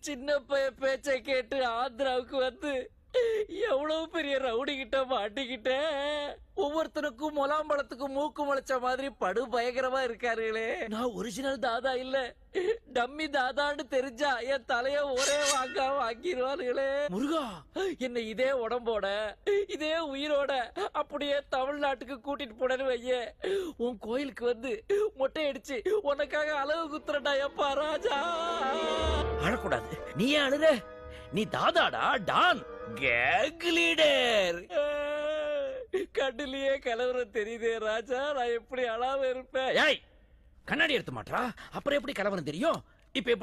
சின்ன பேச்சை கேட்டு ஆந்திராவுக்கு வந்து எவ்வளவு பெரிய ரவுடி கிட்ட மாட்டிக்கிட்ட. ஒவ்வொருத்தனுக்கும் முலாம்பழத்துக்கும் மூக்கு முளைச்ச மாதிரி படு பயங்கரமா இருக்காருங்களே. நான் ஒரிஜினல் தாதா இல்ல, டம்மி தாதான்னு தெரிஞ்சா என் தலைய ஒரே வாங்கிடுவாருங்களே. முருகா, என்ன இதே உடம்போட இதே உயிரோட அப்படியே தமிழ்நாட்டுக்கு கூட்டிட்டு போனேன்னு வைய, உன் கோயிலுக்கு வந்து மொட்டை அடிச்சு உனக்காக அளவு குத்துறடா எப்பா ராஜா. அழக்கூடாது, நீ ஏன் அழுற? நீ தாதாடா, டான், கேங் லீடர். கண்ணிலேயே கலவரம் தெரியுதே ராஜா, நான் எப்படி அழாம இருப்பேன்? கண்ணாடி எடுத்து மாட்டா, அப்புறம் எப்படி கலவரம் தெரியும்? இப்ப எப்படி